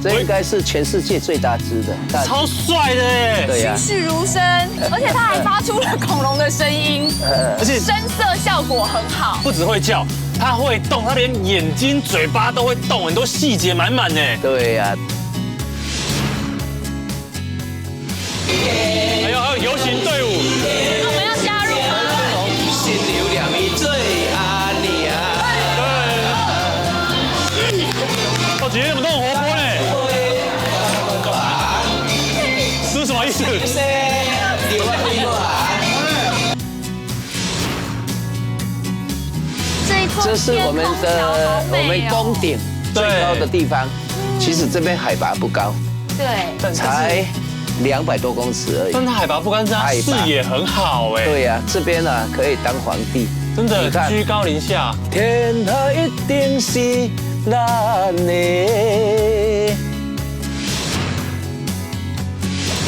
这应该是全世界最大只的，超帅的耶！对呀，栩栩如生，而且它还发出了恐龙的声音，而且声色效果很好。不只会叫，它会动，它连眼睛、嘴巴都会动，很多细节满满呢。对呀。还有游行队伍，我们要加入吗？新流量一最阿你啊！哦，姐姐怎么都很活泼呢？这是什么意思？这是我们宫顶最高的地方。其实这边海拔不高，对，才200多公尺而已。但它海拔不高，这样视野很好哎。对呀，这边呢可以当皇帝，真的居高临下。天下一定是咱的。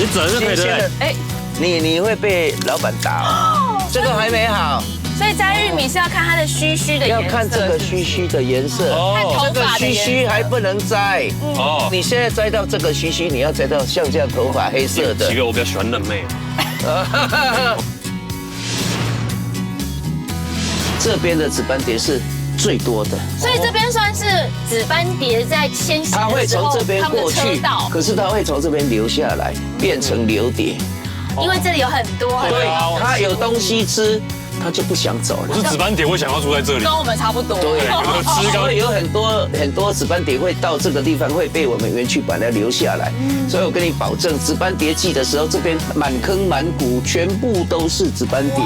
你整就可以了。哎，你会被老板打哦。这个还没好。所以摘玉米是要看它的须须的颜色，要看这个须须的颜色。哦，这个须须还不能摘。哦，你现在摘到这个须须，你要摘到像这样头发黑色的。几个我比较喜欢嫩妹。这边的紫斑蝶是最多的，所以这边算是紫斑蝶在迁徙的时候，它会从这边过去，可是它会从这边流下来，变成流蝶。因为这里有很多，对，它有东西吃。他就不想走了。我是紫斑蝶，会想要住在这里，跟我们差不多。对，所以有很多紫斑蝶会到这个地方，会被我们园区把它留下来。所以我跟你保证，紫斑蝶季的时候，这边满坑满谷全部都是紫斑蝶。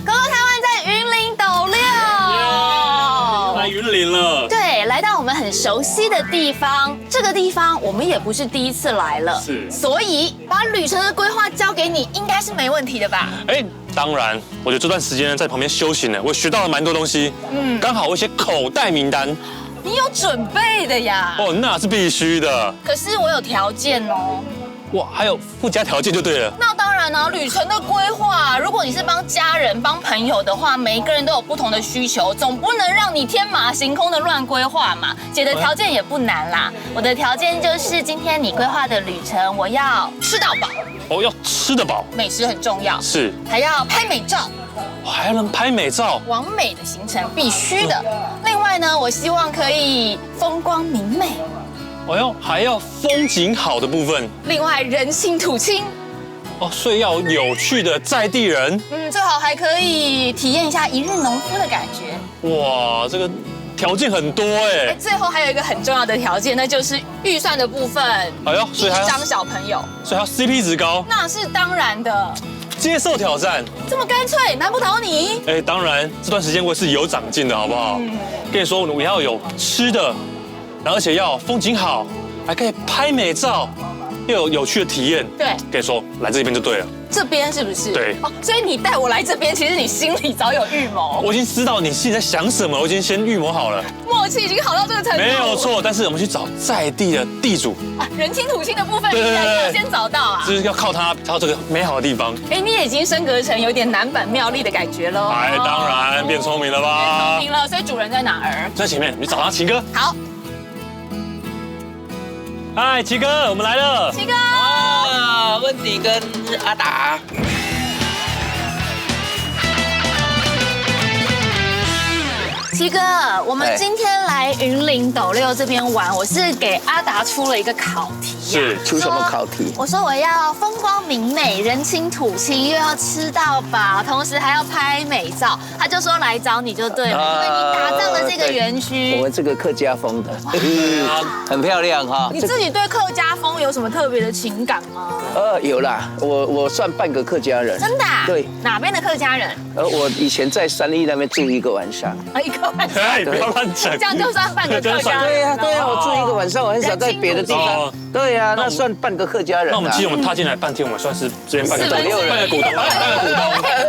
各位台湾在云林斗六，来云林了。对，来到我们很熟悉的地方，这个地方我们也不是第一次来了，是，所以把旅程的规划交给你，应该是没问题的吧？哎，当然，我觉得这段时间呢，在旁边修行呢，我学到了蛮多东西。刚好我写口袋名单。你有准备的呀？哦，那是必须的。可是我有条件哦。哇，还有附加条件就对了。那当然了，旅程的规划，如果你是帮家人、帮朋友的话，每一个人都有不同的需求，总不能让你天马行空的乱规划嘛。姐的条件也不难啦，我的条件就是今天你规划的旅程，我要吃到饱。哦，要吃得饱，美食很重要，是，还要拍美照。还能拍美照，完美的行程必须的。另外呢，我希望可以风光明媚。哦哟，还要风景好的部分。另外，人亲土亲。哦，所以要有趣的在地人。最好还可以体验一下一日农夫的感觉。哇，这个条件很多哎。最后还有一个很重要的条件，那就是预算的部分。哎呦，所以还要一张小朋友，所以还要 CP 值高。那是当然的。接受挑战，这么干脆，难不倒你？哎，当然，这段时间我也是有长进的，好不好？跟你说，我要有吃的，而且要风景好，还可以拍美照，又有有趣的体验。对，跟你说，来这边就对了。这边是不是？对。哦，所以你带我来这边，其实你心里早有预谋。我已经知道你心里在想什么，我已经先预谋好了。默契已经好到这个程度。没有错，但是我们去找在地的地主。人亲土亲的部分，应该要先找到啊。就是要靠他，到这个美好的地方。哎，你已经升格成有点南版妙丽的感觉喽。哎，当然变聪明了吧？变聪明了，所以主人在哪儿？在前面，你找他，奇哥。好。嗨，奇哥，我们来了。奇哥。啊，温迪跟阿达。奇哥，我们今天来云林斗六这边玩，我是给阿达出了一个考题。是出什么考题？我说我要风光明媚、人亲土亲，又要吃到饱，同时还要拍美照。他就说来找你就对了，因为你打造了这个园区。我们这个客家风的，很漂亮哈。你自己对客家风有什么特别的情感吗？有啦，我算半个客家人。真的？对。哪边的客家人？我以前在三立那边住一个晚上。一个晚上？哎，不要乱讲。这样就算半个客家人。对呀，对呀，我住一个晚上，我很少在别的地方。对呀，那算半个客家人。那我们其实我们踏进来半天，我们算是这边半个股东，半个股东。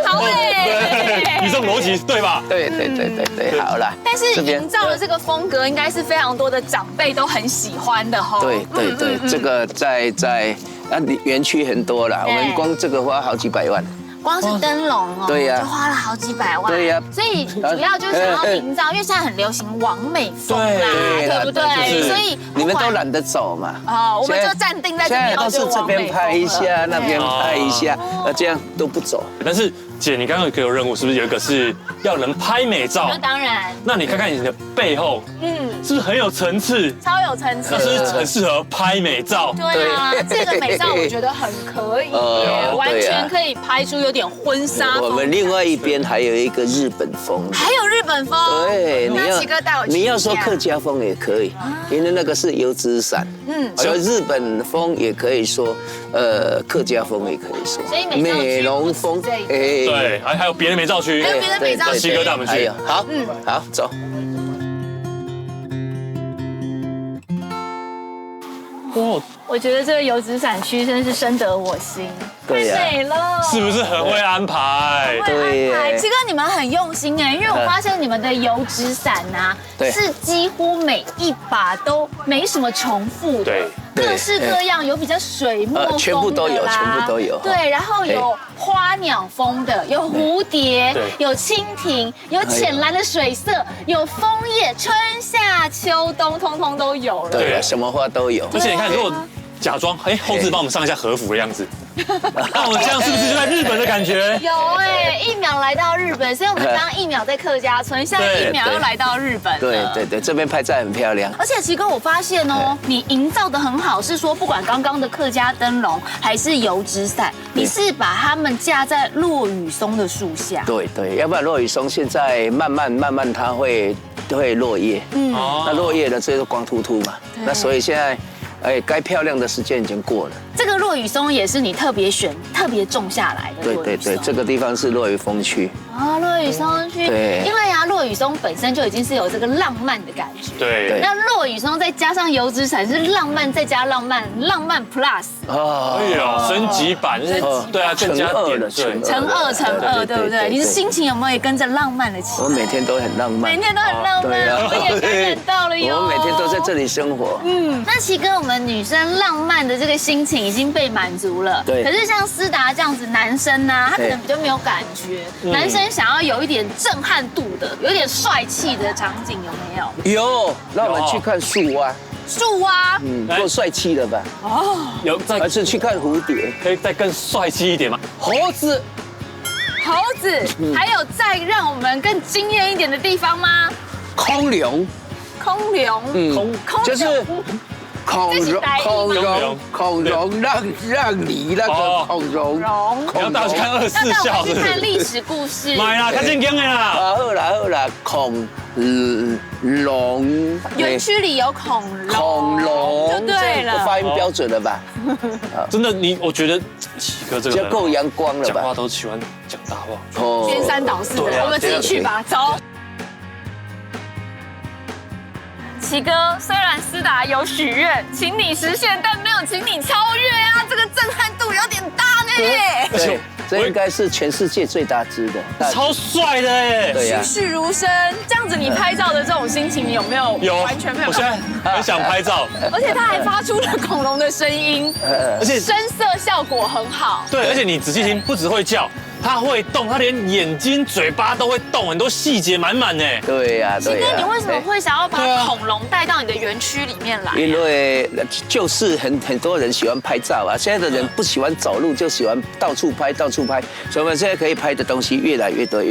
好哎，你这种逻辑对吧？对，好啦。但是营造的这个风格，应该是非常多的长辈都很喜欢的哈。对，这个在园区很多啦，我们光这个花好几百万。光是灯笼哦，对呀就花了好几百万。对呀所以主要就是想要营造，因为现在很流行网美风啦，对不对？所以你们都懒得走嘛。哦，我们就暂定在这边，现在都是这边拍一下，那边拍一下，这样都不走。但是姐，你刚刚给我任务，是不是有一个是要能拍美照？那当然，那你看看你的背后，是不是很有层次？超有层次那，是不是很适合拍美照？对啊，这个美照我觉得很可以耶，完全可以拍出有点婚纱风。我们另外一边还有一个日本风，还有日本风，对，那奇哥带我去。你要说客家风也可以，因为那个是油纸伞，所以日本风也可以说，客家风也可以说，所以美容风，对，还有别的美照区，还有别的美照区七哥带我们去。好，好，走。哇，我觉得这个油纸伞区真是深得我心，太对呀美了，是不是很会安排？对耶七哥你们很用心哎，因为我发现你们的油纸伞啊，对是几乎每一把都没什么重复的。对。各式各样，有比较水墨风的啦，全部都有，全部都有。对，然后有花鸟风的，有蝴蝶，有蜻蜓，有浅蓝的水色，有枫叶，春夏秋冬通通都有了。对，什么花都有。而且你看，如果假装后置帮我们上一下和服的样子，那我们这样是不是就在日本的感觉？有哎，一秒来到日本，所以我们刚刚一秒在客家村，现在一秒又来到日本。对，这边拍照很漂亮。而且奇哥，我发现哦，你营造的很好，是说不管刚刚的客家灯笼还是油纸伞，你是把它们架在落羽松的树下。对，要不然落羽松现在慢慢它会落叶，那落叶呢，这就光秃秃嘛，那所以现在。该漂亮的时间已经过了。这个落羽松也是你特别种下来的。对，这个地方是落羽风区。啊，落羽松区。对。因为啊，落羽松本身就已经是有这个浪漫的感觉。对。那落羽松再加上油纸伞是浪漫再加浪漫，浪漫 plus。哦。哎呦，升级版。对啊，更加点了，乘2，对不对？你的心情有没有也跟着浪漫了起来？我每天都很浪漫。每天都很浪漫，我也感染到了哟。我每天都在这里生活。那奇哥，我们女生浪漫的这个心情已经被满足了。对。可是像思达这样子，男生呢，他可能比较没有感觉。男生想要有一点震撼度的，有点帅气的场景，有没有？有。那我们去看树蛙。树蛙。够帅气了吧？哦。有再。还是去看蝴蝶？可以再更帅气一点吗？猴子。还有再让我们更惊艳一点的地方吗？空龙。就是孔融让梨那个孔融。你要带我去看24孝，去看历史故事。买啦，看正经的啦。好啦，孔融。园区里有孔融，就对了。发音标准了吧？真的，我觉得奇哥这个人够阳光了吧？讲话都喜欢讲大话，颠三倒四的。我们自己去吧，走。奇哥，虽然思达有许愿，请你实现，但没有请你超越啊！这个震撼度有点大呢。对，这应该是全世界最大只的，超帅的哎！对呀，栩栩如生。这样子，你拍照的这种心情，你有没有？有，完全没有。我现在很想拍照，而且他还发出了恐龙的声音，而且声色效果很好。对，而且你仔细听，不只会叫。它会动，它连眼睛、嘴巴都会动，很多细节满满呢。对呀。奇哥，你为什么会想要把恐龙带到你的园区里面来？因为就是很多人喜欢拍照啊，现在的人不喜欢走路，就喜欢到处拍，所以我们现在可以拍的东西越来越多。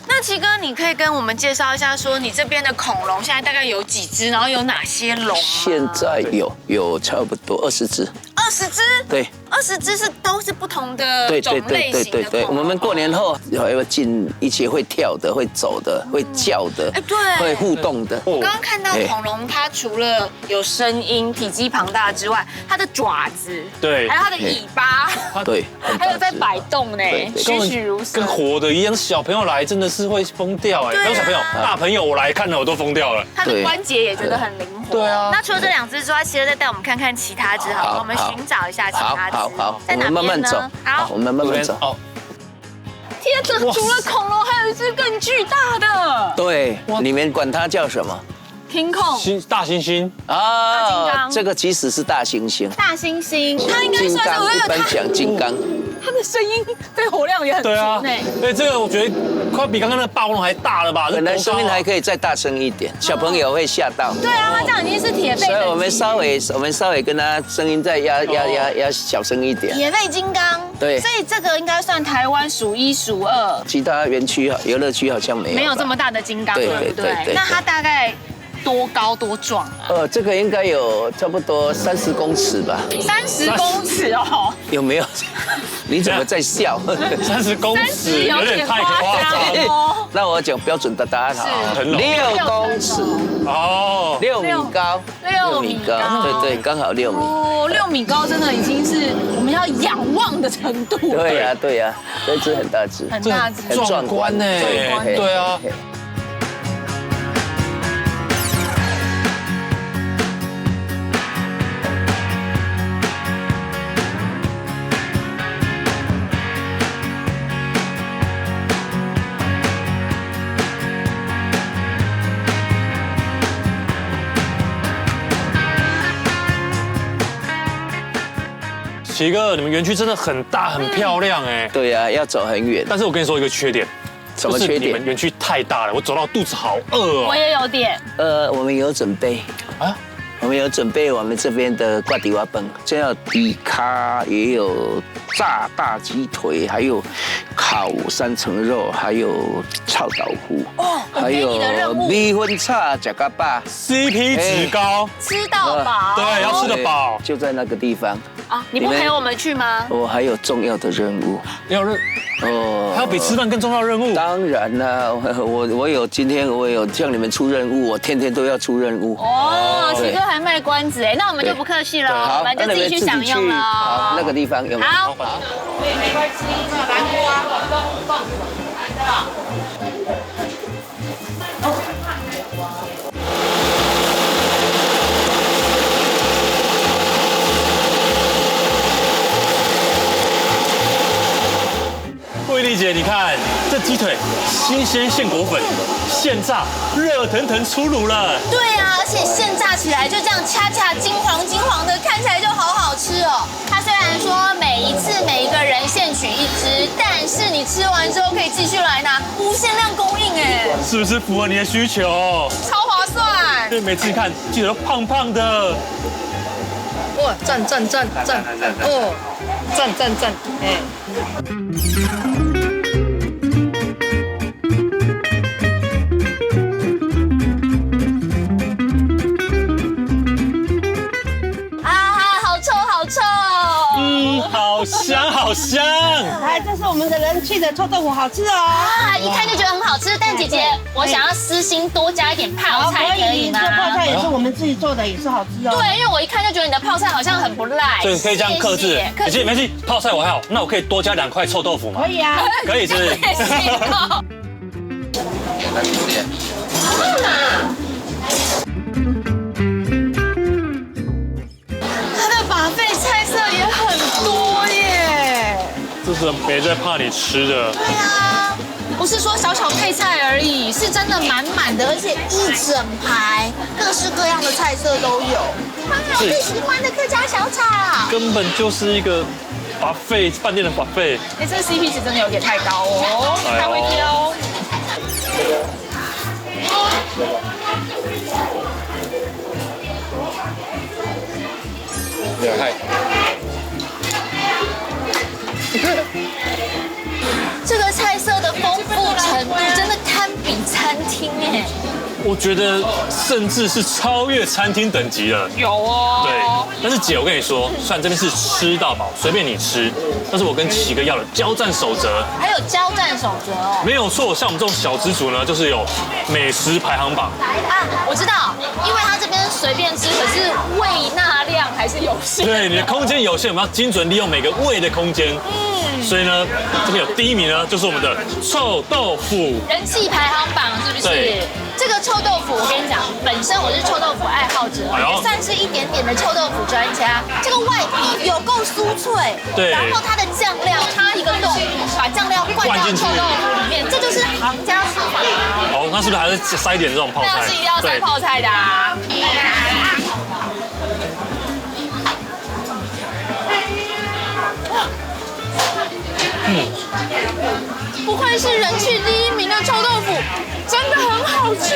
那奇哥，你可以跟我们介绍一下，说你这边的恐龙现在大概有几只，然后有哪些龙？现在有差不多20只。20只？对，20只都是不同的种类型的。对，我们过年后会进一些会跳的、会走的、会叫的，对，会互动的。我刚刚看到恐龙，它除了有声音、体积庞大之外，它的爪子，对，还有它的尾巴，对，还有在摆动呢，栩栩如生，跟活的一样。小朋友来真的是会疯掉哎，没有小朋友，大朋友我来看了我都疯掉了。它的关节也觉得很灵活。对啊。那除了这2只之外，其实再带我们看看其他只，好，我们寻找一下其他只。好，我们慢慢走。好，我们慢慢走。天哪，除了恐龙，还有一只更巨大的。对，你们管它叫什么？King Kong。大猩猩啊，这个即使是大猩猩。大猩猩，它应该算是一般讲金刚。它的声音肺活量也很足对啊，呢。对，这个我觉得快比刚刚那个霸王龙还大了吧？本来声音还可以再大声一点，小朋友会吓到。对啊，它这样已经是铁肺等级。所以我们稍微跟他声音再压小声一点。铁肺金刚。对所以这个应该算台湾数1数2。其他园区游乐区好像没有。没有这么大的金刚，对不对？那它大概多高多壮啊？这个应该有差不多30公尺吧。30公尺哦？有没有？你怎么在笑？30公尺有点太夸张哦。那我讲标准的答案好，6公尺哦，6米高，6米高，对，刚好6米。哦，6米高真的已经是我们要仰望的程度。对呀，这只很大只，很大只，很壮观呢。对啊。奇哥，你们园区真的很大很漂亮哎。对呀，要走很远。但是我跟你说一个缺点，什么缺点？你们园区太大了，我走到肚子好饿哦。我也有点。我们有准备啊，我们有准备我们这边的挂底瓦本，这样底咖也有炸大鸡腿，还有烤3层肉，还有臭豆腐，还有米粉叉加嘎巴 ，CP 值高，吃到饱。对，要吃得饱。就在那个地方。啊，你不陪我们去吗？我还有重要的任务。还有比吃饭更重要的任务？当然啦，今天我有向你们出任务，我天天都要出任务。哦，奇哥还卖关子哎，那我们就不客气了，我们就自己去享用了。好，那个地方有没有？好。没关系，南瓜、豆腐，慧丽姐，你看这鸡腿，新鲜现裹粉，现炸，热腾腾出炉了。对啊，而且现炸起来就这样恰恰金黄金黄的，看起来就好好吃哦。它虽然说每一次每一个人限取1只，但是你吃完之后可以继续来拿，无限量供应哎。是不是符合你的需求？超划算。对，每次看鸡腿都胖胖的。哇，赞，哦，赞，哎。好香，好香！来，这是我们的人气的臭豆腐，好吃哦！啊，一看就觉得很好吃。但姐姐，我想要私心多加一点泡菜，可以吗？这泡菜也是我们自己做的，也是好吃哦。对，因为我一看就觉得你的泡菜好像很不赖。对，可以这样克制。没事，泡菜我还好，那我可以多加2块臭豆腐吗？可以啊，可以是不是？这是没在怕你吃的。对啊，不是说小小配菜而已，是真的满满的，而且一整排各式各样的菜色都有。还有最喜欢的客家小炒，根本就是一个buffet饭店的buffet。哎，这个 CP 值真的有点太高哦，太会挑。嗨。这个菜色的丰富程度真的堪比餐厅哎！我觉得甚至是超越餐厅等级了。有哦。对，但是姐，我跟你说，虽然这边是吃到饱，随便你吃，但是我跟奇哥要了交战守则。还有交战守则哦。没有错，像我们这种小资族呢，就是有美食排行榜。啊，我知道，因为他这边随便吃，可是胃纳量还是有限。对，你的空间有限，我们要精准利用每个胃的空间。所以呢，这边有第1名呢，就是我们的臭豆腐人气排行榜，是不是？对。这个臭豆腐，我跟你讲，本身我是臭豆腐爱好者，也算是一点点的臭豆腐专家。这个外皮有够酥脆，对。然后它的酱料插一个洞，把酱料灌到臭豆腐里面，这就是行家吃法。哦，那是不是还是塞一点这种泡菜？那是一定要塞泡菜的啊。不愧是人气第1名的臭豆腐，真的很好吃。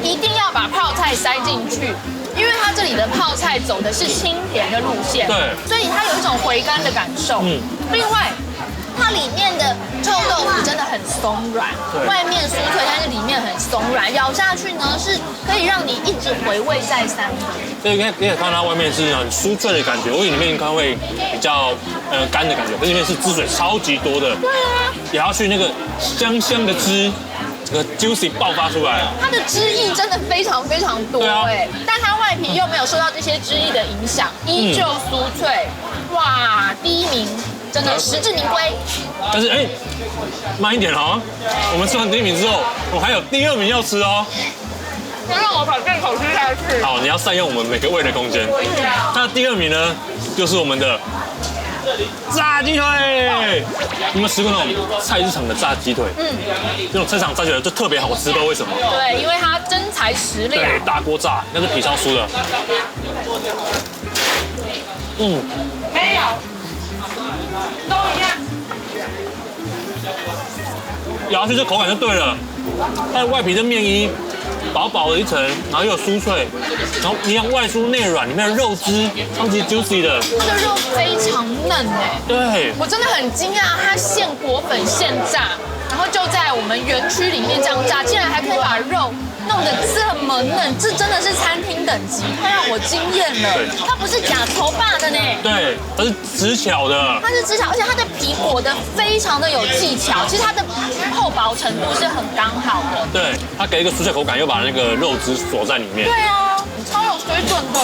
一定要把泡菜塞进去，因为它这里的泡菜走的是清甜的路线，对，所以它有一种回甘的感受。另外，它里面的臭豆腐真的很松软，外面酥脆，但是里面很松软，咬下去呢是可以让你一直回味再三的。所以你可以看它外面是很酥脆的感觉，我以为里面应该会比较干的感觉，可是里面是汁水超级多的。对啊，咬下去那个香香的汁，这个 juicy 爆发出来。它的汁液真的非常非常多哎，但它外皮又没有受到这些汁液的影响，依旧酥脆。哇，第1名真的实至名归。但是慢一点哦，我们吃完第1名之后，我还有第2名要吃哦。先让我把这口吃下去。好，你要善用我们每个胃的空间。那第2名呢，就是我们的炸鸡腿。你们吃过那种菜市场的炸鸡腿？这种菜市场炸鸡腿就特别好吃，不知道为什么。对，因为它真材实料。对，大锅炸，那是皮超酥的。没有，都一样。咬下去这口感就对了，它的外皮是面衣，薄薄的一层，然后又有酥脆，然后一样外酥内软，里面的肉汁超级 juicy 的。这个肉非常嫩哎，对，我真的很惊讶，它现裹粉现炸，然后就在我们园区里面这样炸，竟然还可以把肉弄得这么嫩，这真的是餐厅等级，太让我惊艳了。它不是假头发的呢，对，它是直巧的，它是直巧，而且它的皮裹得非常的有技巧，其实它的厚薄程度是很刚好的。对，它给一个酥脆口感，又把那个肉汁锁在里面。对啊，超有水准的。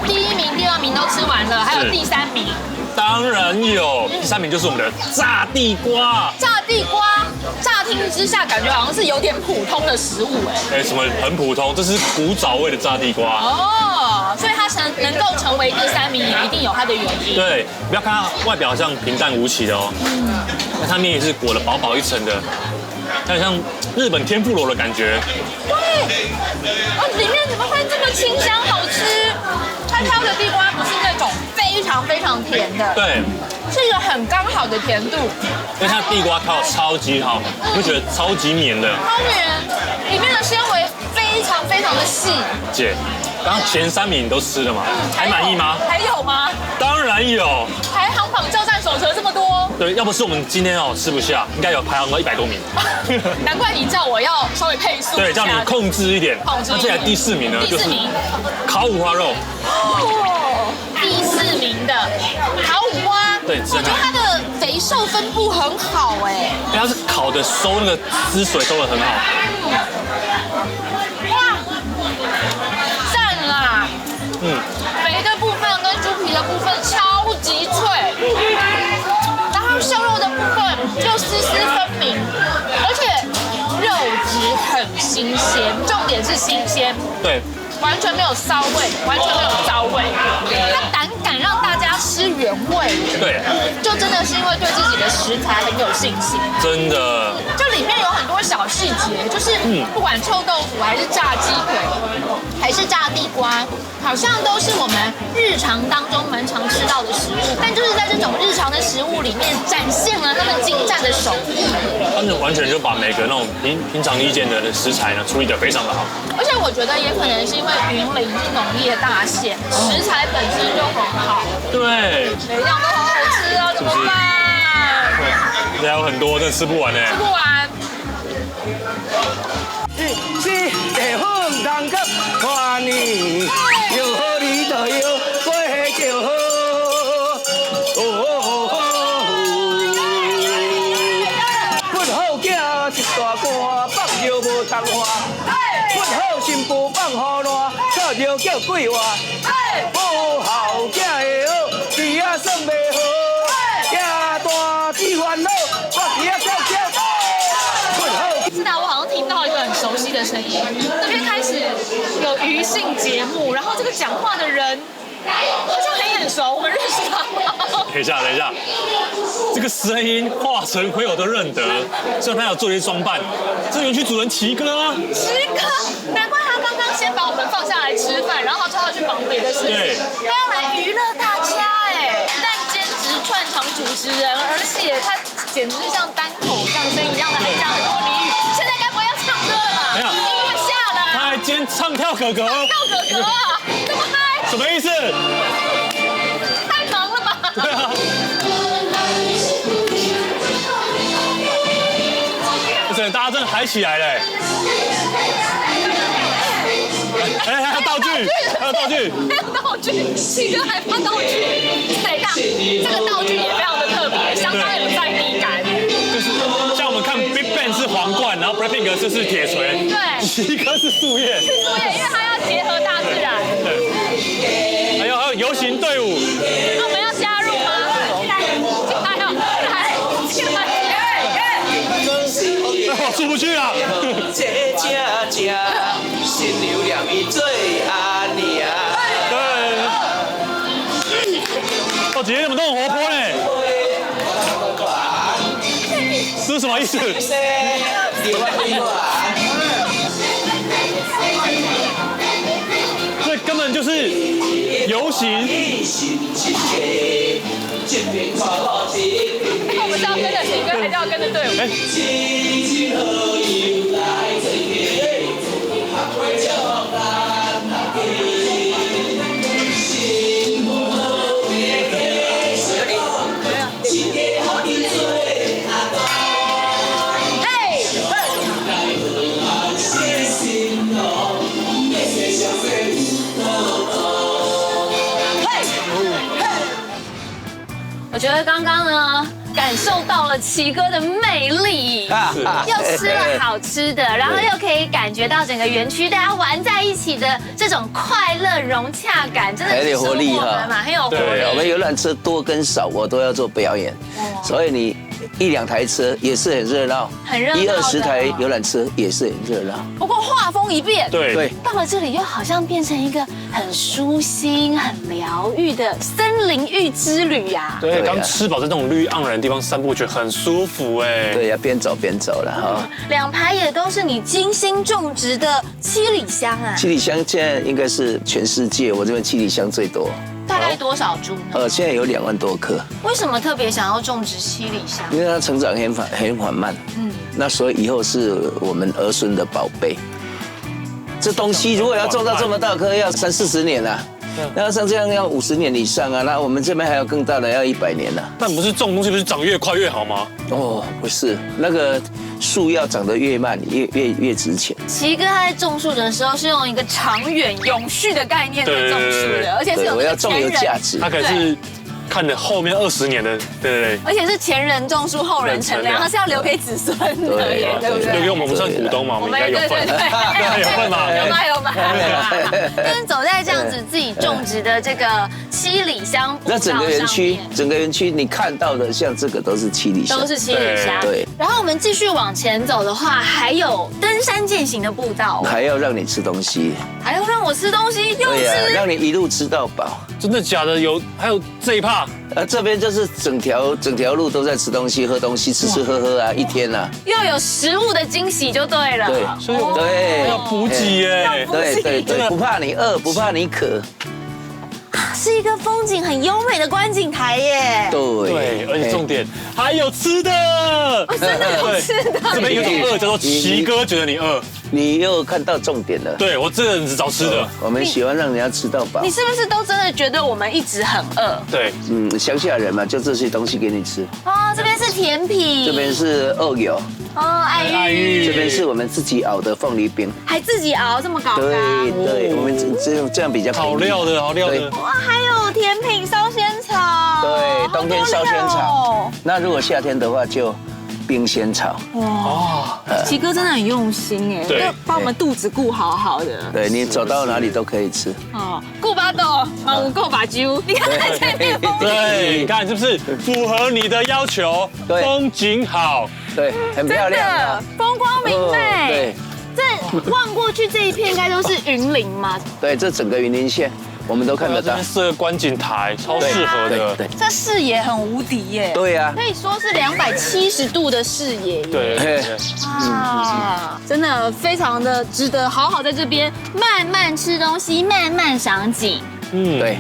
第1名、第2名都吃完了，还有第3名。当然有，第3名就是我们的炸地瓜。炸地瓜，乍听之下感觉好像是有点普通的食物哎。什么很普通？这是古早味的炸地瓜。哦，所以它能够成为第3名，也一定有它的原因。对，不要看它外表好像平淡无奇的哦，那它面也是裹了薄薄一层的，它像日本天妇罗的感觉。对，里面怎么会这么清香好吃？它挑的地瓜不是那种非常非常甜的，对，是一个很刚好的甜度。因为它的地瓜烤得超级好，你会觉得超级绵的。超绵，里面的纤维非常非常的细。姐，刚刚前3名你都吃了吗？还满意吗？还有吗？当然有。排行榜教战手册这么多，对，要不是我们今天吃不下，应该有排行到100多名。难怪你叫我要稍微配速。对，叫你控制一点。那接下来第4名呢，就是烤五花肉。第4名的烤五花，对，我觉得它的肥瘦分布很好哎。因为它是烤的收那个汁水收的很好。哇，赞啦！肥的部分跟猪皮的部分超级脆，然后瘦肉的部分就丝丝分明，而且肉质很新鲜，重点是新鲜。对。完全没有骚味，完全没有糟味，它胆敢让大家吃原味，对，就真的是因为对自己的食材很有信心，真的。就里面有很多小细节，就是不管臭豆腐还是炸鸡腿，还是炸地瓜，好像都是我们日常当中蛮常吃到的食物，但就是在这种日常的食物里面展现了他们精湛的手艺。他们完全就把每个那种平常意见的食材呢处理得非常的好。而且我觉得也可能是因为云林是农业大县，食材本身就很好，对，每样都好好吃啊，怎么办？还有很多真的吃不完呢。吃不完。是地方通给看你，又好你就要过下就好。混好囝一大官，放尿无通花。混好新妇放好烂，靠尿叫鬼话。好后囝会好，弟仔算袂好。囝大只烦恼，我弟仔跳跳。是的，我好像听到一个很熟悉的声音，那边开始有娱性节目，然后这个讲话的人好像很眼熟，我们认识他吗？等一下，这个声音化成灰我都认得，虽然他有做一些装扮，这园区主人奇哥啊。奇哥，难怪他刚刚先把我们放下来吃饭，然后他说要去忙别的事情，他要来娱乐大家哎，但兼职串场主持人，而且他简直是像单口相声一样的，还讲很多俚语。现在该不会要唱歌了吧？没有音乐下了，他还兼唱跳哥哥，跳哥哥啊，这么嗨，什么意思？太忙了吧？对啊。而且大家真的嗨起来了。哎，还有道具，还有道具，还有道具，喜哥还发道具，等一下，这个道具也非常的特别，相当有在地感。就是像我们看 Big Bang 是皇冠，然后 Blackpink 就是铁锤，对，奇哥是树叶，是树叶，因为它要结合大自然。对，还有游行队伍，那我们要加入吗？进来，我出不去啊！新流量伊最阿娘。对，哦，姐姐怎么都很活泼呢？这是什么意思？这根本就是游行。我们是要跟着喜哥，还是要跟着队伍？我觉得刚刚呢，感受到了奇哥的魅力，又吃了好吃的，然后又可以感觉到整个园区大家玩在一起的这种快乐融洽感，真的是很有活力哈，很有活力。对，我们游览车多跟少，我都要做表演，所以你1-2台车也是很热闹，很热闹的1-20台游览车也是很热闹。不过画风一变，对，到了这里又好像变成一个很舒心、很疗愈的森林浴之旅呀。对，刚吃饱在这种绿盎然的地方散步，觉得很舒服哎。对呀，边走边走了哈。两排也都是你精心种植的七里香啊。七里香现在应该是全世界我这边七里香最多。大概多少株呢？现在有2万多棵。为什么特别想要种植七里香？因为它成长很缓慢。那所以以后是我们儿孙的宝贝。这东西如果要种到这么大棵，要30-40年啊。那像这样要50年以上啊，那我们这边还有更大的，要100年了。但不是种东西不是长越快越好吗？哦，不是，那个树要长得越慢，越值钱。奇哥他在种树的时候是用一个长远永续的概念在种树的，而且是有我要种有价值。他可能是看了后面20年的，对。而且是前人种树，后人乘凉，它是要留给子孙的，对不对？留给我们不算股东嘛，我们应该有份，对，有份嘛，有嘛。但是走在这样子自己种植的这个七里香步道上面，那整个园区你看到的像这个都是七里香，都是七里香。对。然后我们继续往前走的话，还有登山健行的步道，还要让你吃东西，还要让我吃东西，又吃，让你一路吃到饱。真的假的？还有这一趴？这边就是整条路都在吃东西、喝东西，吃喝啊，一天啊。又有食物的惊喜就对了。对，所以对要补给耶。对，不怕你饿，不怕你渴。是一个风景很优美的观景台耶。对，而且重点还有吃的，真的有吃的。这边有种饿叫做奇哥觉得你饿，你又看到重点了。对我这个人只找吃的，我们喜欢让人家吃到饱。你是不是都真的觉得我们一直很饿？对，乡下人嘛，就这些东西给你吃。哦，这边是甜品，这边是藕油，爱玉，这边是我们自己熬的凤梨冰，还自己熬这么高。对，我们这样比较好料的。哇，还有甜品烧仙草，对，冬天烧仙草。那如果夏天的话就冰仙草。哇，奇哥真的很用心哎，要把我们肚子顾好好的。对，你走到哪里都可以吃。顾巴豆，满够把揪，你看这边风景，对，你看是不是符合你的要求？风景好，对，很漂亮，风光明媚。对，这望过去这一片应该都是云林吗？对，这整个云林县我们都看得到。设观景台超适合的，对，这视野很无敌耶。对呀，可以说是270度的视野耶。对，真的非常的值得好好在这边慢慢吃东西，慢慢赏景。对。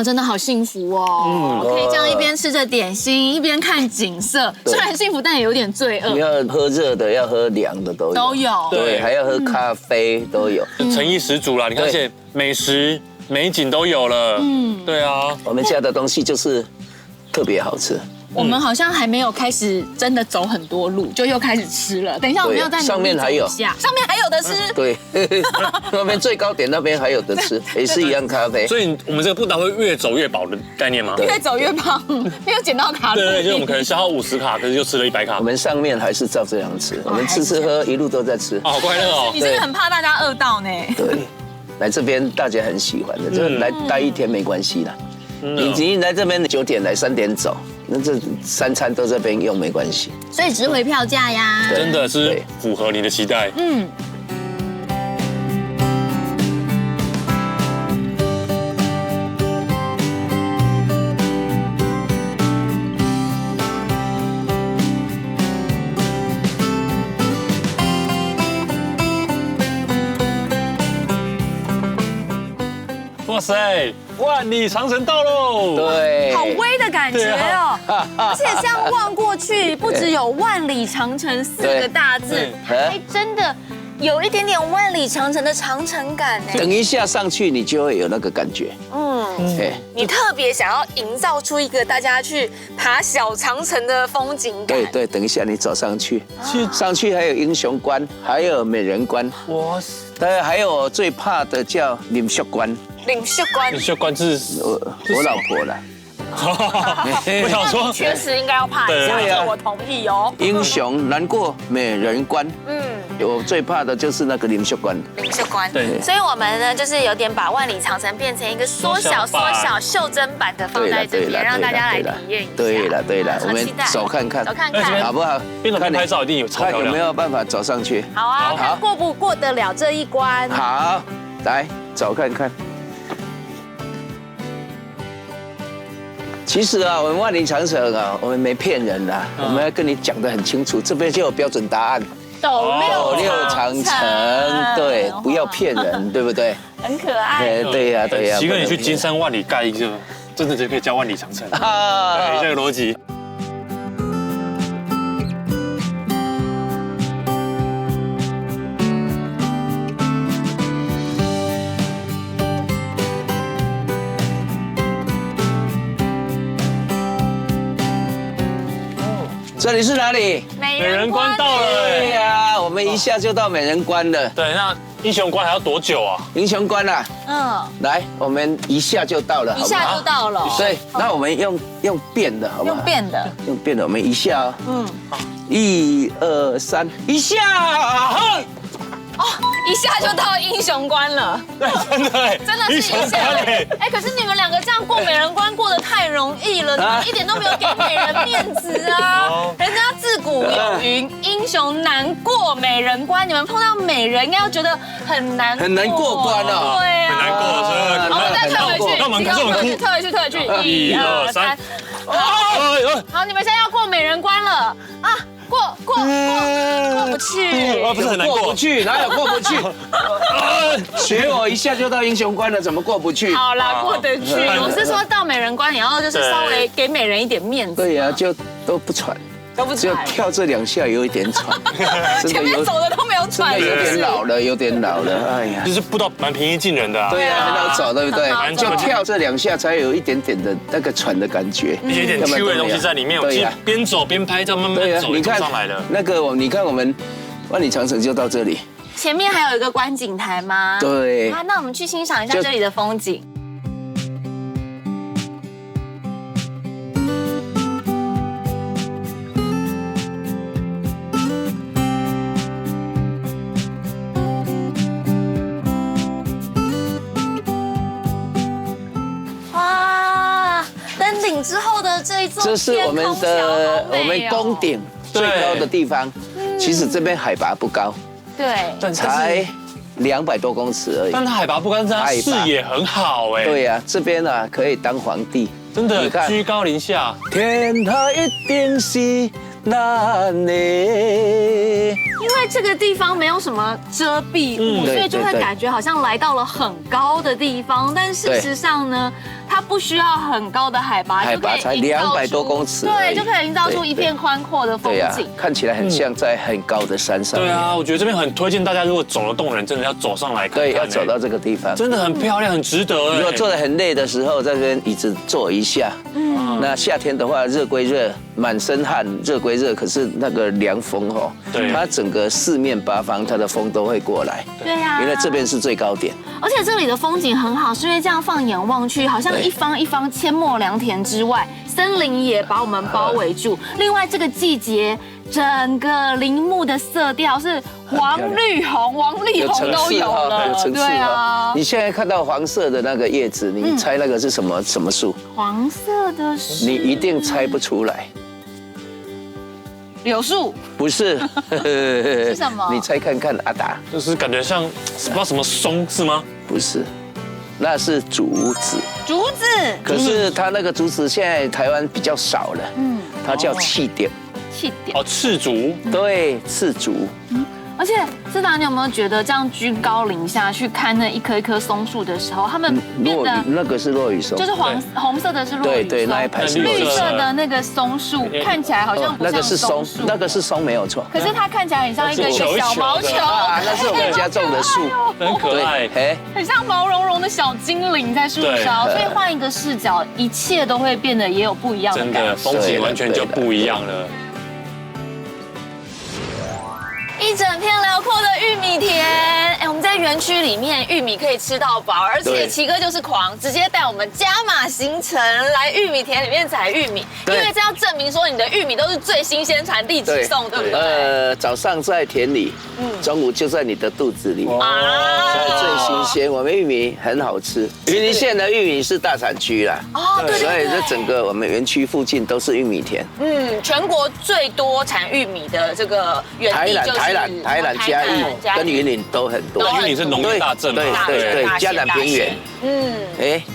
哇，真的好幸福哦！可以这样一边吃着点心，一边看景色，虽然幸福，但也有点罪恶。你要喝热的，要喝凉的都有。都有。对，还要喝咖啡都有。诚意十足啦！你看，而且美食美景都有了。对啊，我们家的东西就是特别好吃。我们好像还没有开始真的走很多路，就又开始吃了。等一下我们要在上面还有，上面还有的吃。对，那边最高点那边还有的吃，也是一样咖啡。所以我们这个步道会越走越饱的概念吗？越走越胖，没有减到卡路里。对，就是我们可能消耗50卡，可是就吃了100卡。我们上面还是照这样吃，我们吃喝一路都在吃。好快乐哦！你是不是很怕大家饿到呢？对，来这边大家很喜欢的，就来待一天没关系啦。你来这边9点来3点走，那这3餐都这边用没关系。所以值回票价呀，真的是符合你的期待。哇塞，万里长城到喽！对，好威的感觉哦，而且这样望过去，不只有万里长城4个大字，还真的有一点点万里长城的长城感呢。等一下上去你就会有那个感觉。你特别想要营造出一个大家去爬小长城的风景感。对，等一下你走上去，上去还有英雄关，还有美人关。哇塞！对，还有最怕的叫林秀关。领袖关，领袖关是我老婆啦。我想说，确实应该要怕一下，这我同意哦。英雄难过美人关，我最怕的就是那个林秀关。领袖关，对，所以我们呢，就是有点把万里长城变成一个缩小袖珍版的放在这边，让大家来体验一下。对了，我们走看看，好不好？边走边拍照一定有超漂亮。看有没有办法走上去？好啊，看过不过得了这一关。好，来走看看。其实啊，我们万里长城啊，我们没骗人啦，我们要跟你讲得很清楚，这边就有标准答案。斗六长城，对，不要骗人，对不对？很可爱。对呀。习惯你去金山万里盖一个，真的就可以叫万里长城。对，这个逻辑。这里是哪里？美人关到了。对呀，我们一下就到美人关了。对，那英雄关还要多久啊？英雄关啊，来，我们一下就到了，一下就到了。对，那我们用变的，好不好？用变的，我们一下，1、2、3，一下，哦，一下就到英雄关了。对，真的是一下。哎，可是你们2个这样过美人关过得太容易了，你们一点都没有给美人面子啊！人家自古有云，英雄难过美人关，你们碰到美人应该要觉得很难过关哦。对啊，很难过，我们再退回去，那我们退回去，1、2、3。好，你们现在要过美人关了啊！过不去，不是很难过不去，哪有过不去？学我一下就到英雄关了，怎么过不去？好啦，过得去。我是说到美人关，你要就是稍微给美人一点面子。对呀，就都不喘。只有跳这2下有一点喘，前面走的都没有喘，有点老了，哎呀，就是步道蛮平易近人的啊。对呀，很好走，对不对？就跳这2下才有一点点的那个喘的感觉，有一点趣味的东西在里面。对呀，边走边拍照，慢慢走，你看上来了。那个你看我们万里长城就到这里，前面还有一个观景台吗？对。啊，那我们去欣赏一下这里的风景。之后的这一座，这是我们宫顶最高的地方。其实这边海拔不高，对，才200多公尺而已。但它海拔不高，它视野很好哎。对呀，这边啊可以当皇帝，真的居高临下。天下一定是咱的。因为这个地方没有什么遮蔽物，所以就会感觉好像来到了很高的地方。但事实上呢，它不需要很高的海拔，海拔才200多公尺，对，就可以营造出一片宽阔的风景。看起来很像在很高的山上。对啊，我觉得这边很推荐大家，如果走得动人，真的要走上来看。对，要走到这个地方，真的很漂亮，很值得。如果坐得很累的时候，在这边椅子坐一下。那夏天的话，热归热，满身汗，热归热，可是那个凉风哦，它整个四面八方它的风都会过来。对呀，因为这边是最高点，而且这里的风景很好，是因为这样放眼望去，好像一方一方阡陌良田之外，森林也把我们包围住。另外这个季节，整个林木的色调是黄绿红，黄绿红都有了。有层次对啊，你现在看到黄色的那个叶子，你猜那个是什么树？黄色的是？你一定猜不出来。柳树？不是，是什么？你猜看看，阿达。就是感觉像不知道什么松是吗？不是，那是竹子。竹子。可是它那个竹子现在台湾比较少了，它叫气点。气点。哦，赤竹。对，赤竹。而且思达，你有没有觉得这样居高临下去看那一棵一棵松树的时候，它们变得那个是落羽松，就是红色的是落羽松，对，那一排是绿色的那个松树看起来好像不像松树，那个是松没有错，可是它看起来很像一个小毛球啊，那是我们家种的树，很可爱，很像毛茸茸的小精灵在树上，所以换一个视角，一切都会变得也有不一样的感觉，真的风景完全就不一样了。一整片辽阔的玉米田，我们在园区里面，玉米可以吃到饱，而且奇哥就是狂，直接带我们加码行程来玉米田里面采玉米，因为这要证明说你的玉米都是最新鲜、产地直送，对不对？早上在田里，中午就在你的肚子里，所以最新鲜。我们玉米很好吃，云林县的玉米是大产区啦，对，所以这整个我们园区附近都是玉米田。全国最多产玉米的这个园地就是台南、嘉义跟云林都很多。云林是农业大镇嘛？对，嘉南平原。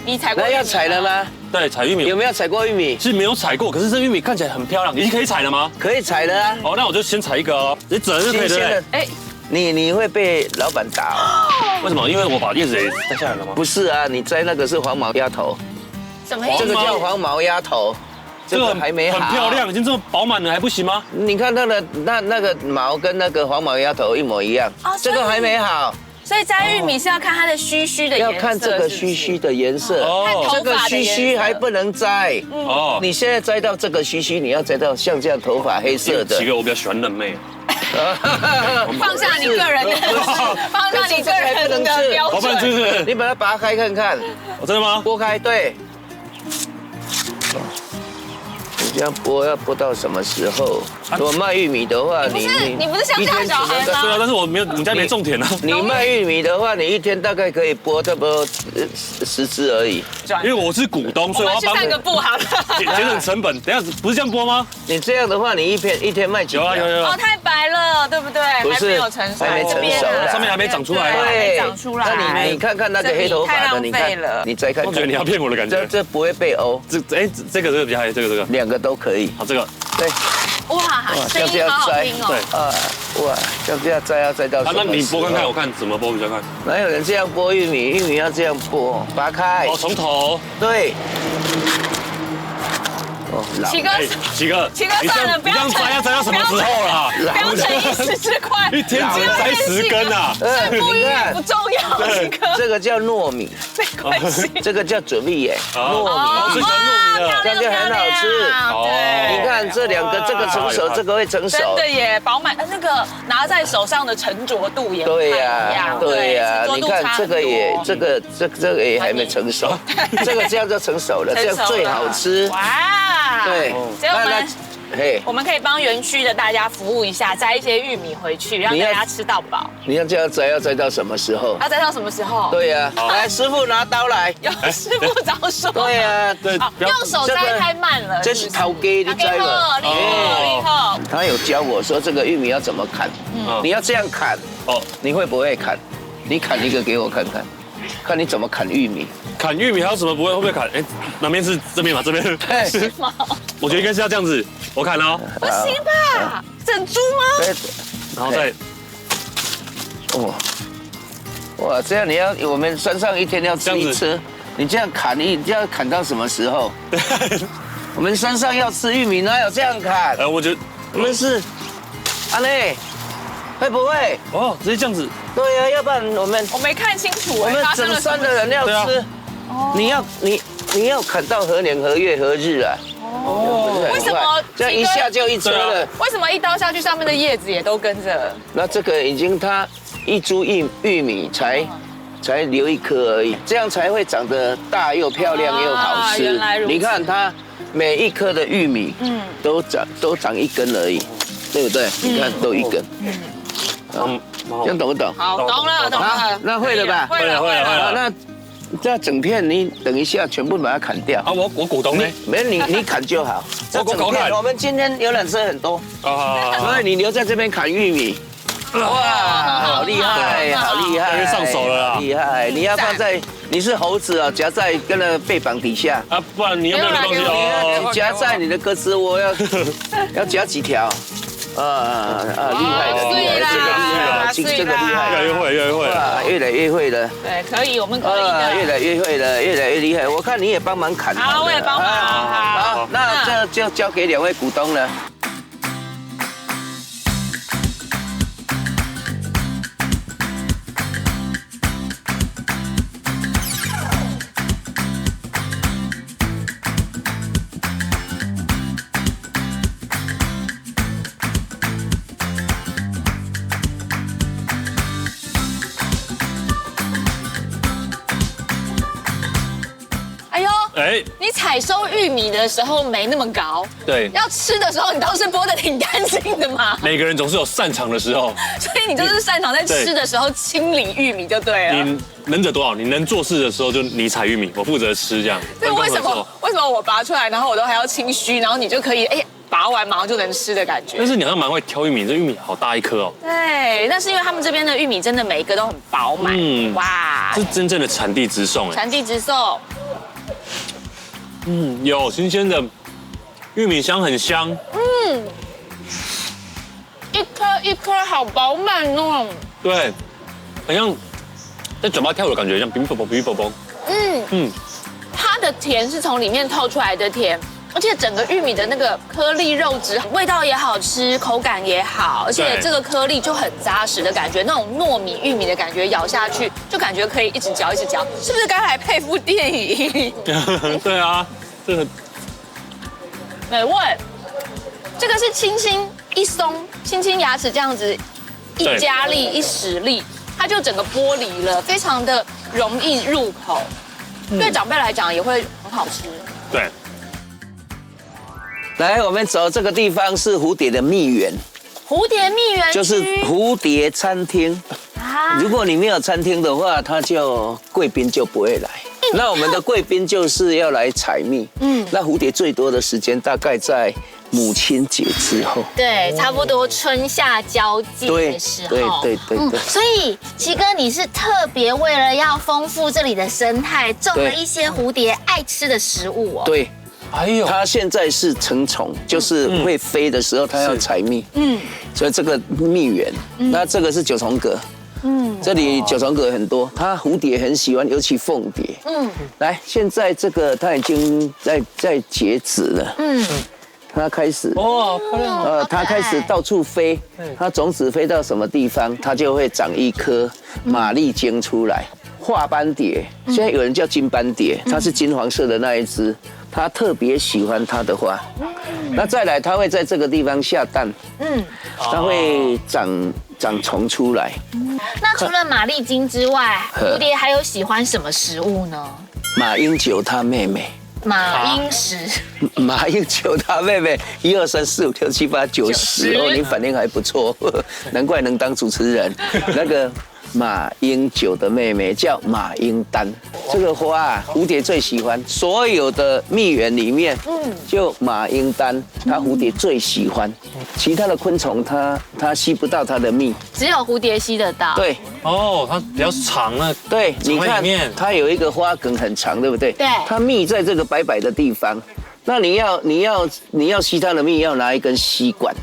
你采过？那要采了吗？对，采玉米。有没有采过玉米？是没有采过，可是这玉米看起来很漂亮，已经可以采了吗？可以采了啊。哦，那我就先采一个哦，你整就可以了。你会被老板打哦。为什么？因为我把叶子也摘下来了吗？不是啊，你摘那个是黄毛丫头。什么意思？这个叫黄毛丫头。这个还没好，很漂亮，已经这么饱满了，还不行吗？你看它的那个毛跟那个黄毛丫头一模一样，这个还没好。所以摘玉米是要看它的须须的颜色，要看这个须须的颜色。这个须须还不能摘。你现在摘到这个须须，你要摘到像这样头发黑色的。奇哥，我比较喜欢嫩妹。放下你个人的，放下你个人的标准。我不能吃，你把它拔开看看。真的吗？剥开，对。这样剥要剥到什么时候？如果卖玉米的话，你不是乡下小孩吗？对啊，但是我们家没种田啊。你卖玉米的话，你一天大概可以剥差不多10只而已。因为我是股东，所以我要去散个步好了，节省成本。等下不是这样剥吗？你这样的话，你一天卖几条？有。哦，太白了，对不对？不是，还没有成熟，还没成熟啦，上面还没长出来。对，长出来。那你看看那个黑头发的，你看，你再看看。我觉得你要骗我的感觉。这不会被殴。这个比较嗨，这个。两个都可以。好，这个。对。哇，声音好好听哦。对。哇，这样摘要摘到。那你剥看看，我看怎么剥比较快。哪有人这样剥玉米？玉米要这样剥，拔开。哦，从头。对。奇哥，算了，不要摘，要摘到什么时候啦？不要逞一时之快，一天只摘10根啊！胜负欲不重要，奇哥。这个叫糯米，没关系。这个叫准米耶，糯米，这样就很好吃。你看这两个，这个成熟，这个会成熟。真的耶，饱满，那个拿在手上的沉着度也不太一样。对呀，你看这个也还没成熟，这个这样就成熟了，这样最好吃。哇，对，我们可以帮园区的大家服务一下，摘一些玉米回去，让大家吃到饱。你要这样摘，要摘到什么时候？要摘到什么时候？对呀，来，师傅拿刀来。有师傅早说。对呀，对，用手摘太慢了。这是头给你摘了。厉害。他有教我说这个玉米要怎么砍，你要这样砍。你会不会砍？你砍一个给我看看，看你怎么砍玉米。砍玉米还有什么会不会砍？哪边是这边嘛？这边。是吗？我觉得应该是要这样子，我砍了。不行吧？整株吗？然后再哦，哇，这样我们山上一天要吃一车，你这样砍你要砍到什么时候？我们山上要吃玉米，哪有这样砍？我觉得我们是，阿内，会不会？哦，直接这样子。对呀，要不然我没看清楚我们整山的人要吃，你要砍到何年何月何日啊？哦，为什么这样一下就一车了？为什么一刀下去上面的叶子也都跟着？那这个已经它一株玉米才留一颗而已，这样才会长得大又漂亮又好吃。原来如此。你看它每一颗的玉米，都长一根而已，对不对？你看都一根，这样懂不懂？好，懂了。那会了吧？会了。那这整片你等一下全部把它砍掉。啊，我股东呢？没你砍就好。我砍。我们今天游览车很多，所以你留在这边砍玉米。哇，好厉害，好厉害，上手了啦！厉害，你要放在你是猴子啊，夹在跟那背膀底下啊，不然你有没有东西哦？夹在你的胳肢窝要夹几条？厉害的，这个厉害，越来越会，哇，越来越会了。对，可以，我们可以的。越来越会了，越来越厉害。我看你也帮忙砍。好，我也帮忙。好，那这就交给2位股东了。你采收玉米的时候没那么高，对，要吃的时候你倒是剥得挺干净的嘛。每个人总是有擅长的时候，所以你就是擅长在吃的时候清理玉米就对了。你能者多劳，你能做事的时候就你采玉米，我负责吃这样。对，为什么我拔出来，然后我都还要清虚，然后你就可以拔完马上就能吃的感觉？但是你好像蛮会挑玉米，这玉米好大一颗哦。对，但是因为他们这边的玉米真的每一个都很饱满，哇，这是真正的产地直送产地直送。有新鲜的玉米香，很香。一颗一颗好饱满哦。对，很像在嘴巴跳的感觉，像冰啵啵冰啵啵。它的甜是从里面透出来的甜，而且整个玉米的那个颗粒肉质，味道也好吃，口感也好，而且这个颗粒就很扎实的感觉，那种糯米玉米的感觉，咬下去就感觉可以一直嚼一直嚼，是不是该来配部电影？对啊，这个美味。这个是轻轻一松，轻轻牙齿这样子一加力一使力，它就整个剥离了，非常的容易入口，对长辈来讲也会很好吃。对。来，我们走这个地方是蝴蝶的蜜园，蝴蝶蜜园就是蝴蝶餐厅。如果你没有餐厅的话，它就贵宾就不会来。那我们的贵宾就是要来采蜜。那蝴蝶最多的时间大概在母亲节之后。对，差不多春夏交际的时候。对。所以奇哥，你是特别为了要丰富这里的生态，种了一些蝴蝶爱吃的食物哦。对。它现在是成虫，就是会飞的时候，它要采蜜。所以这个蜜源，那这个是九重葛。这里九重葛很多，它蝴蝶很喜欢，尤其凤蝶。来，现在这个它已经在结籽了。它开始哇，漂亮！它开始到处飞，它种子飞到什么地方，它就会长一颗玛丽晶出来。花斑蝶，现在有人叫金斑蝶，它是金黄色的那一只，它特别喜欢它的花。那再来，它会在这个地方下蛋，它会长虫出来。那除了玛丽晶之外，蝴蝶还有喜欢什么食物呢？马英九他妹妹。马英石，马英九他妹妹，1、2、3、4、5、6、7、8、9、10哦，你反应还不错，难怪能当主持人。那个马英九的妹妹叫马英丹，这个花啊，蝴蝶最喜欢，所有的蜜源里面，就马英丹，它蝴蝶最喜欢，其他的昆虫它吸不到它的蜜，只有蝴蝶吸得到。对。哦，它比较长啊。对，你看它有一个花梗很长，对不对？对。它蜜在这个白白的地方，那你要吸它的蜜，要拿一根吸管。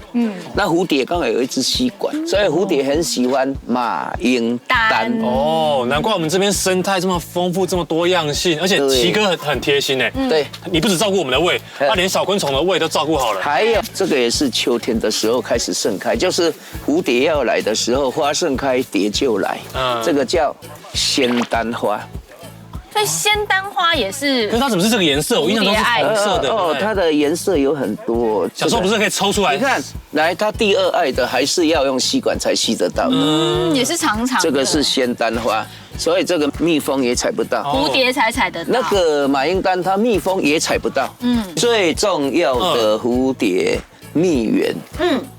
那蝴蝶刚好有一支吸管，所以蝴蝶很喜欢马英丹。哦，难怪我们这边生态这么丰富，这么多样性，而且奇哥很贴心哎。对，你不只照顾我们的胃，他连小昆虫的胃都照顾好了。还有这个也是秋天的时候开始盛开，就是蝴蝶要来的时候，花盛开，蝶就来。这个叫仙丹花。所以仙丹花也是，可是它怎么是这个颜色？我印象中是红色的。哦，它的颜色有很多。小时候不是可以抽出来？你看，来，它第二爱的还是要用吸管才吸得到的。也是长长的。这个是仙丹花，所以这个蜜蜂也采不到，蝴蝶才采得到。那个马英丹，它蜜蜂也采不到。最重要的蝴蝶蜜源，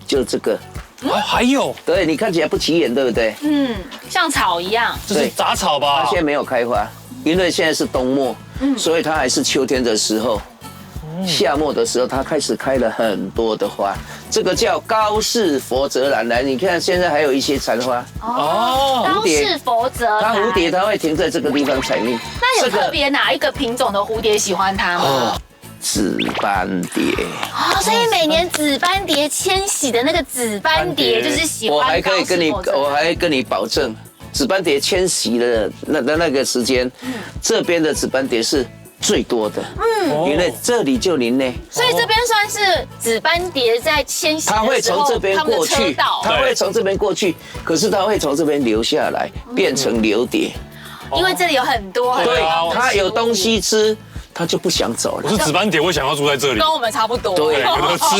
就这个。哦，还有，对你看起来不起眼，对不对？像草一样。这是杂草吧？它现在没有开花，因为现在是冬末，所以它还是秋天的时候。夏末的时候，它开始开了很多的花，这个叫高氏佛泽兰。来，你看现在还有一些残花。高氏佛泽兰。它蝴蝶它会停在这个地方采蜜。那有特别哪一个品种的蝴蝶喜欢它吗？紫斑蝶。所以每年紫斑蝶迁徙的那个紫斑蝶就是喜欢。我还跟你保证，紫斑蝶迁徙的那个时间，这边的紫斑蝶是最多的。因为这里就林内，所以这边算是紫斑蝶在迁徙的时候，它会从这边过去，它会从这边过去，可是它会从这边留下来，变成留蝶。因为这里有很多。对，它有东西吃。他就不想走了。我是紫斑蝶，我想要住在这里，跟我们差不多。对，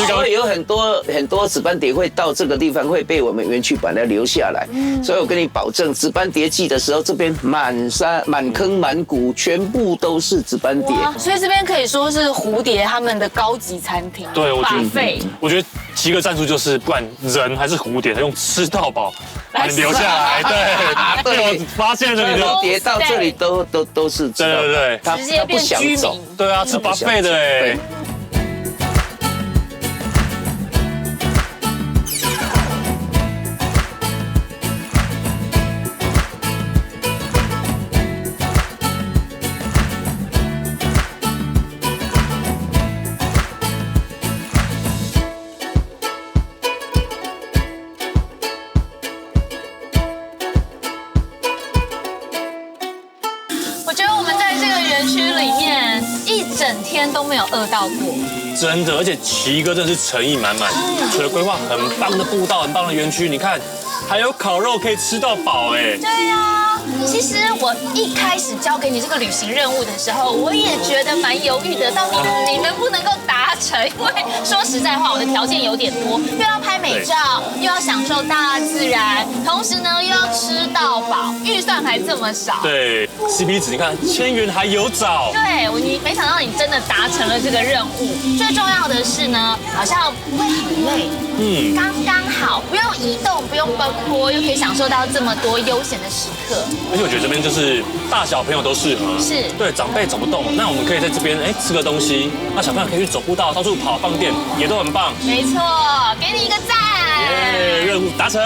所以有很多紫斑蝶会到这个地方，会被我们园区把它留下来。所以我跟你保证，紫斑蝶季的时候，这边满坑满谷，全部都是紫斑蝶。所以这边可以说是蝴蝶他们的高级餐厅。对，我觉得奇个战术就是，不管人还是蝴蝶，他用吃到饱把你留下来。对，我发现了你的蝴蝶到这里都是吃到饱。对，他不想走。对啊，吃buffet的哎。我觉得我们在这个园区里面一整天都没有饿到过，真的，而且奇哥真的是诚意满满，除了规划很棒的步道、很棒的园区，你看还有烤肉可以吃到饱哎。对呀，其实我一开始交给你这个旅行任务的时候，我也觉得蛮犹豫的，到底你能不能够达成？因为说实在话，我的条件有点多，又要拍美照，又要享受大自然，同时呢又要吃到饱，预算还这么少。对 ，CP 值你看1000元还有找。对，你没想到你真的达成了这个任务。最重要的是呢，好像不会很累，刚刚好，不用移动，不用奔波，又可以享受到这么多悠闲的时刻。而且我觉得这边就是大小朋友都适合，是对长辈走不动，那我们可以在这边吃个东西，那小朋友可以去走步道，到处跑放电，也都很棒。没错，给你一个赞。耶，任务达成。